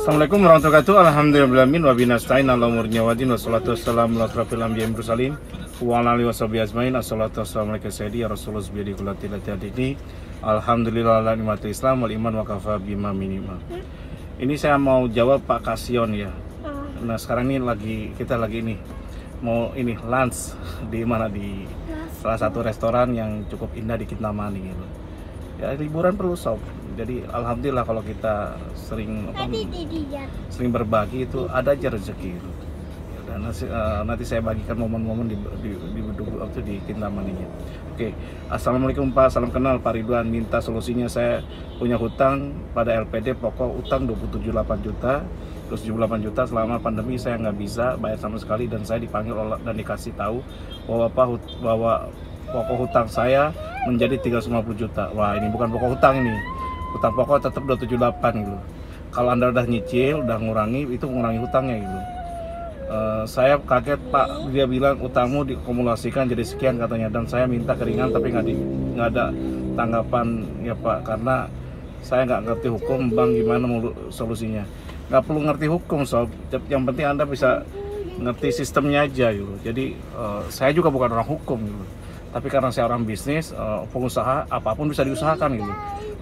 Assalamualaikum warahmatullahi wabarakatuh. Alhamdulillahirabbil alamin wa binasta'in ala umuri wadin wassalatu wassalamu ala asrofil anbiya'i wal mursalin wa ala alihi washabihi ajmain. Assalatu wassalamu ala sayyidi ya rasulullah biyadi kullati latihadini. Alhamdulillah ala nikmatil islam wal iman wa kafa bima minima. Ini saya mau jawab Pak Kasion ya. Nah, sekarang ini kita lagi mau lunch di mana, di salah satu restoran yang cukup indah di Kintamani gitu. Ya, liburan perlu sob. Jadi alhamdulillah kalau kita sering berbagi itu ada aja rezeki gitu. Dan nanti saya bagikan momen-momen di Kintamani. Oke, assalamualaikum Pak, salam kenal Pak Ridwan. Minta solusinya, saya punya hutang pada LPD, pokok utang 278 juta. Terus 78 juta selama pandemi saya nggak bisa bayar sama sekali, dan saya dipanggil dan dikasih tahu bahwa pokok hutang saya menjadi 350 juta. Wah, ini bukan pokok hutang ini. Hutang pokok tetap 278 gitu. Kalau Anda udah nyicil, udah ngurangi, itu mengurangi hutangnya gitu. Saya kaget Pak, dia bilang utangmu dikumulasikan jadi sekian katanya, dan saya minta keringan tapi nggak ada tanggapan ya Pak, karena saya nggak ngerti hukum bang, gimana solusinya. Nggak perlu ngerti hukum sob, yang penting Anda bisa ngerti sistemnya aja gitu. Jadi saya juga bukan orang hukum gitu, tapi karena saya orang bisnis, pengusaha, apapun bisa diusahakan gitu.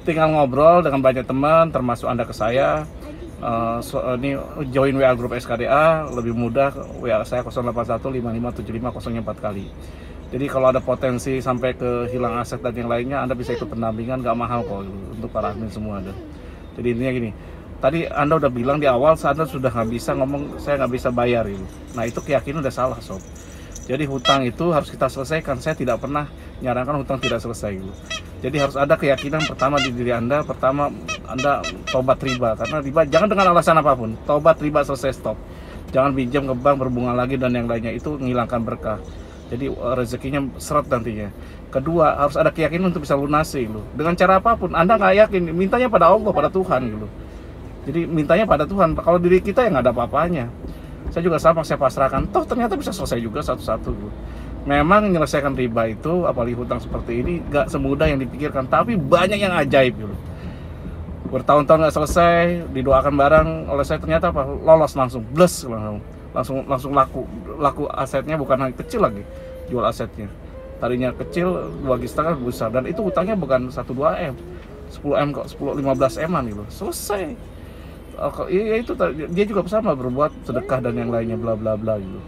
Tinggal ngobrol dengan banyak teman, termasuk Anda ke saya. Ini join WA grup SKDA, lebih mudah. WA saya 0815575004 kali. Jadi kalau ada potensi sampai ke hilang aset dan yang lainnya, Anda bisa ikut pendampingan, gak mahal kok gitu, untuk para admin semua ada. Jadi intinya gini, tadi Anda udah bilang di awal, Anda sudah nggak bisa ngomong saya nggak bisa bayar gitu. Nah, itu keyakinan udah salah sob. Jadi hutang itu harus kita selesaikan. Saya tidak pernah nyarankan hutang tidak selesai gitu. Jadi harus ada keyakinan pertama di diri Anda. Pertama, Anda tobat riba, karena riba jangan dengan alasan apapun. Tobat riba, selesai, stop. Jangan pinjam ke bank berbunga lagi dan yang lainnya, itu menghilangkan berkah. Jadi rezekinya seret nantinya. Kedua, harus ada keyakinan untuk bisa lunasi gitu. Dengan cara apapun, Anda nggak yakin, mintanya pada Allah, pada Tuhan gitu. Jadi mintanya pada Tuhan. Kalau diri kita yang nggak ada apa-apanya. Saya juga sama, saya pasrahkan. Toh ternyata bisa selesai juga satu-satu gitu. Memang menyelesaikan riba itu, apalagi hutang seperti ini, gak semudah yang dipikirkan. Tapi banyak yang ajaib gitu. Bertahun-tahun gak selesai, didoakan barang oleh saya, ternyata apa? Lolos langsung, bless langsung laku asetnya, bukan hanya kecil lagi jual asetnya. Tadinya kecil, 2,5 besar, dan itu hutangnya bukan 1-2 M, 10 M kok, 10-15 M-an gitu. Selesai. Ya itu dia juga sama, berbuat sedekah dan yang lainnya bla bla bla gitu.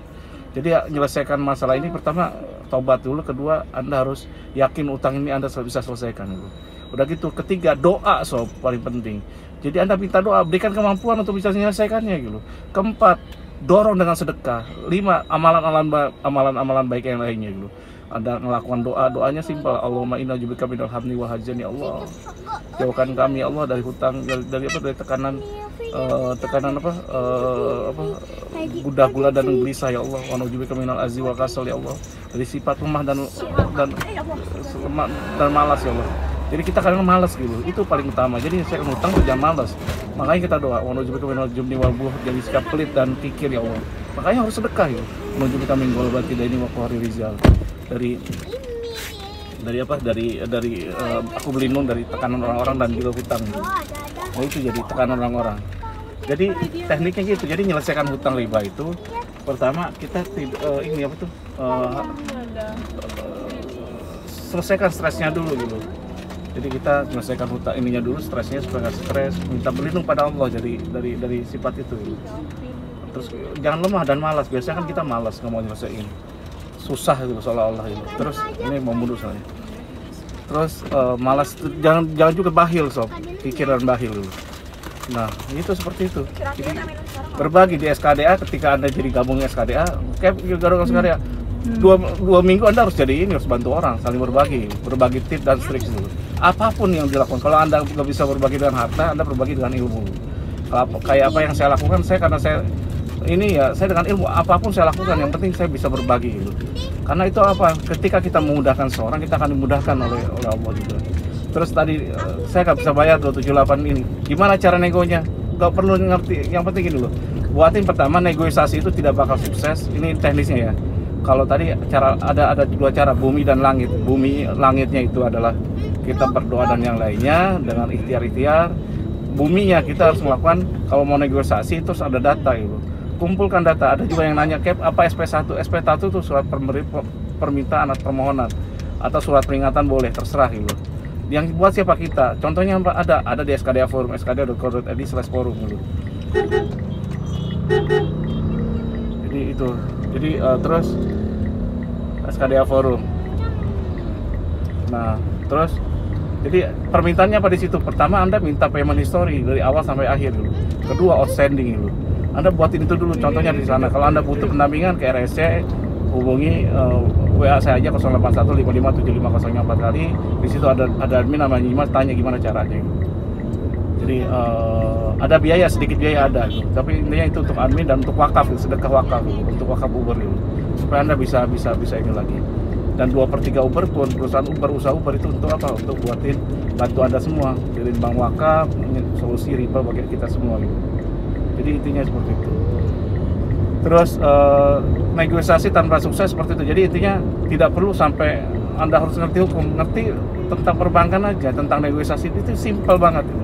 Jadi ya, menyelesaikan masalah ini pertama tobat dulu, kedua Anda harus yakin utang ini Anda bisa selesaikan gitu. Udah gitu, ketiga doa sob, paling penting. Jadi Anda minta doa, berikan kemampuan untuk bisa menyelesaikannya gitu. Keempat, dorong dengan sedekah. 5, amalan-amalan baik yang lainnya gitu. Anda melakukan doanya simpel. Allahumma inna a'udzubika minal hamni wal hazani, ya Allah. Jauhkan kami ya Allah dari hutang, dari tekanan gudah gula dan gelisah ya Allah. Wa na'udzubika minal azzi wal kasal ya Allah. Dari sifat lemah dan malas ya Allah. Jadi kita kadang malas gitu. Itu paling utama. Jadi saya hutang jangan malas. Makanya kita doa, wa na'udzubika minal jubni wal buh, jadi sikap pelit dan pikir ya Allah. Makanya harus sedekah ya. Na'udzubika min ghalabati daini wa qahri rizal. Dari aku berlindung dari tekanan orang-orang dan juga hutang gitu. Nah, itu jadi tekanan orang-orang. Jadi tekniknya gitu. Jadi menyelesaikan hutang riba itu pertama kita selesaikan stresnya dulu gitu. Jadi kita menyelesaikan hutang ininya dulu, stresnya supaya nggak stres, minta berlindung pada Allah dari sifat itu gitu. Terus jangan lemah dan malas. Biasanya kan kita malas nggak mau nyelesain, susah gitu seolah-olah gitu. Terus ini mau mundur soalnya. Terus malas, jangan juga bahil sob, pikiran bahil dulu. Nah itu seperti itu. Jadi, berbagi di SKDA, ketika Anda jadi gabung SKDA, kayak gabung SKDA, 2 minggu Anda harus jadi harus bantu orang, saling berbagi tips dan trik dulu. Apapun yang dilakukan, kalau Anda nggak bisa berbagi dengan harta, Anda berbagi dengan ilmu. Kayak apa yang saya lakukan, saya dengan ilmu, apapun saya lakukan, yang penting saya bisa berbagi gitu. Karena itu apa? Ketika kita memudahkan seorang, kita akan dimudahkan oleh Allah juga. Terus tadi saya nggak bisa bayar 278 ini. Gimana cara negonya? Nggak perlu ngerti. Yang penting ini loh. Buatin pertama, negosiasi itu tidak bakal sukses. Ini teknisnya ya. Kalau tadi ada 2 cara, bumi dan langit. Bumi langitnya itu adalah kita berdoa dan yang lainnya dengan ikhtiar-ikhtiar. buminya kita harus melakukan, kalau mau negosiasi terus ada data gitu. Kumpulkan data. Ada juga yang nanya, Cap, apa SP1? SP1 itu surat permintaan atau permohonan, atau surat peringatan boleh, terserah gitu. Yang buat siapa kita? Contohnya ada di SKDA Forum, skda.co.id/forum gitu. Jadi itu. Jadi terus SKDA Forum. Nah, terus jadi permintaannya apa di situ? Pertama, Anda minta payment history dari awal sampai akhir dulu. Kedua, outstanding dulu. Anda buatin itu dulu, contohnya di sana. Kalau Anda butuh pendampingan ke RSC, hubungi WA saya aja 081557504 kali. Di situ ada admin namanya Nyimas, tanya gimana caranya. Jadi ada biaya, sedikit biaya ada gitu. Tapi intinya itu untuk admin dan untuk wakaf, sedekah wakaf gitu. Untuk wakaf Uber gitu. Supaya Anda bisa ini lagi. Dan 2/3 Uber pun, perusahaan Uber, usaha Uber itu untuk apa? Untuk buatin bantu Anda semua, dari bank wakaf, solusi riba bagi kita semua gitu. Jadi intinya seperti itu. Terus negosiasi tanpa sukses seperti itu. Jadi intinya tidak perlu sampai Anda harus ngerti hukum, ngerti tentang perbankan aja, tentang negosiasi itu simple banget gitu.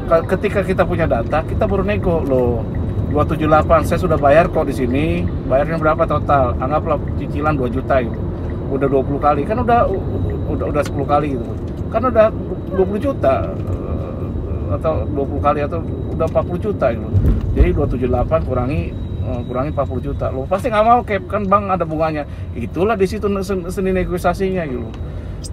Ketika kita punya data, kita baru nego loh. 278 saya sudah bayar kok di sini. Bayarnya berapa total? Anggaplah cicilan 2 juta gitu. Udah 20 kali, kan udah 10 kali gitu. Kan udah 20 juta atau 20 kali atau udah 40 juta gitu. Jadi 278 kurangi 40 juta. Lo pasti nggak mau, Cap, kan bank ada bunganya. Itulah di situ seni negosiasinya gitu.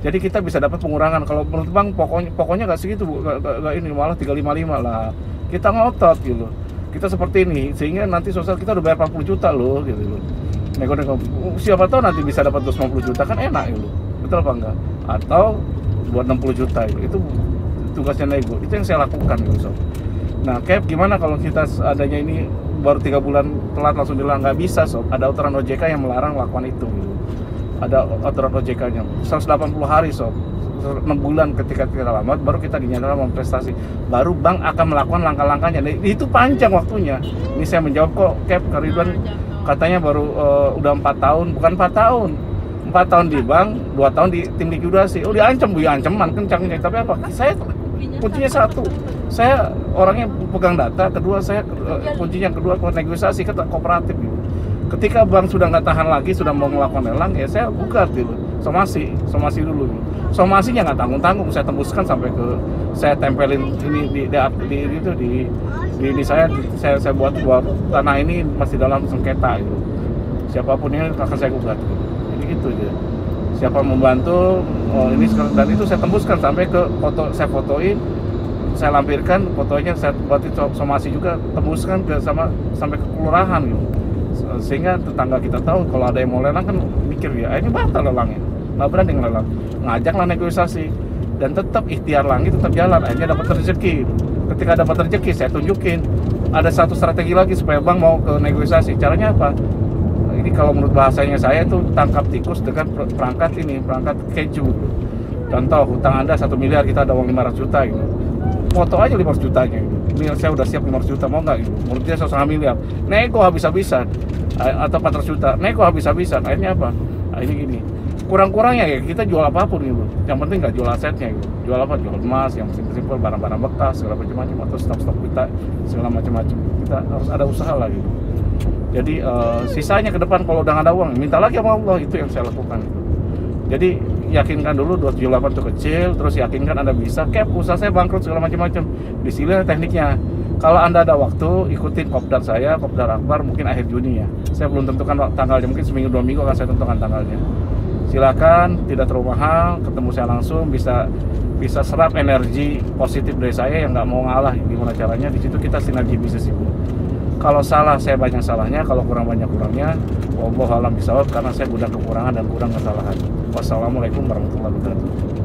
Jadi kita bisa dapat pengurangan. Kalau menurut bank pokoknya nggak segitu, nggak ini, malah 355 lah. Kita ngotot gitu. Kita seperti ini sehingga nanti sosial kita udah bayar 40 juta loh gitu loh. Nego-nego, siapa tahu nanti bisa dapat 250 juta, kan enak gitu. Betul apa enggak? Atau buat 60 juta gitu. Itu tugasnya nego. Itu yang saya lakukan gitu, Sob. Nah, Cap, gimana kalau kita adanya ini baru 3 bulan telat langsung dilarang? Nggak bisa, Sob. Ada aturan OJK yang melarang lakukan itu gitu. Ada aturan OJK-nya 180 hari, Sob. 6 bulan ketika kita lambat baru kita dinyatakan prestasi, baru bank akan melakukan langkah-langkahnya. Nah, itu panjang waktunya. Ini saya menjawab kok, Cap, ke Ridwan katanya baru udah 4 tahun, bukan 4 tahun. 4 tahun di bank, 2 tahun di tim likuidasi. Oh, diancam, Bu, ya ancaman kencang. Tapi apa? Saya kuncinya satu. Saya orangnya pegang data, kedua saya kuncinya yang kedua negosiasi ke kooperatif gitu. Ketika bank sudah nggak tahan lagi, sudah mau melakukan lelang, ya saya gugat gitu. Somasi dulu gitu. Somasinya nggak tanggung-tanggung, saya tembuskan sampai ke, saya tempelin ini di saya buat tanah ini masih dalam sengketa gitu. Siapapun ini akan saya gugat gitu. Jadi gitu aja. Siapa membantu ini sekarang, dan itu saya tembuskan sampai ke foto, saya fotoin, saya lampirkan fotonya, saya buatin somasi juga, tembuskan ke sampai ke kelurahan gitu. Sehingga tetangga kita tahu kalau ada yang mau lelang kan mikir ya, ini batal lelangnya, nggak berani ngelelang, ngajaklah negosiasi, dan tetap ikhtiar lagi tetap jalan, akhirnya dapat rezeki. Ketika dapat rezeki saya tunjukin ada satu strategi lagi supaya bank mau ke negosiasi. Caranya apa? Ini kalau menurut bahasanya saya itu tangkap tikus dengan perangkat keju. Contoh, hutang Anda 1 miliar, kita ada uang 500 juta gitu. Foto aja 500 jutanya gitu. Ini saya udah siap 500 juta, mau nggak gitu? Menurut dia 1,5 miliar, nego habis-habisan. Atau 400 juta, nego habis-habisan. Akhirnya apa? Akhirnya gini, kurang-kurangnya ya kita jual apapun gitu. Yang penting nggak jual asetnya gitu. Jual apa? Jual emas, yang simpel-simpel, barang-barang bekas, segala macam-macam, atau stok-stok kita, segala macam-macam. Kita harus ada usaha lah gitu. Jadi sisanya ke depan kalau udah nggak ada uang, minta lagi sama Allah. Itu yang saya lakukan gitu. Jadi yakinkan dulu 278 itu kecil, terus yakinkan Anda bisa, Cap, usaha saya bangkrut segala macam-macam. Di sini tekniknya. Kalau Anda ada waktu, ikutin kopdar saya, kopdar Akbar, mungkin akhir Juni ya. Saya belum tentukan tanggalnya, mungkin seminggu 2 minggu akan saya tentukan tanggalnya. Silakan, tidak terlalu mahal, ketemu saya langsung, bisa serap energi positif dari saya yang nggak mau ngalah. Gimana caranya? Di situ kita sinergi bisnis Ibu. Kalau salah, saya banyak salahnya. Kalau kurang, banyak kurangnya. Wallahu a'lam bishawab, karena saya gudang kekurangan dan gudang kesalahan. Wassalamualaikum warahmatullahi wabarakatuh.